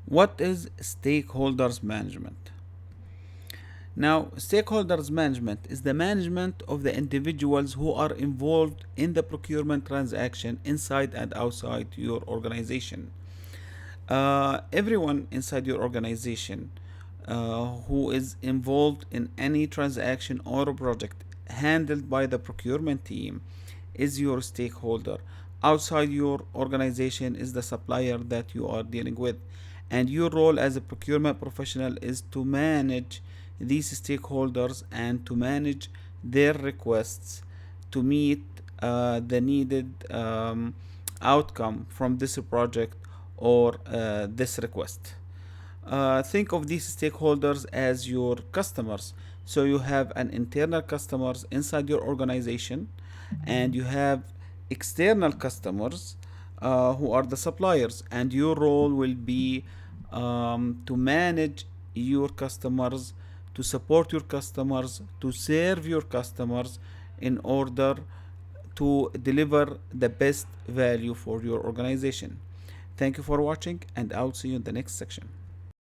What is stakeholders management? Now, stakeholders management is the management of the individuals who are involved in the procurement transaction inside and outside your organization. Everyone inside your organization who is involved in any transaction or project handled by the procurement team is your stakeholder. Outside your organization is the supplier that you are dealing with, and your role as a procurement professional is to manage these stakeholders and to manage their requests to meet the needed outcome from this project or this request. Think of these stakeholders as your customers. So you have an internal customers inside your organization, and you have external customers who are the suppliers. And your role will be to manage your customers, to support your customers, to serve your customers in order to deliver the best value for your organization. Thank you for watching, and I'll see you in the next section.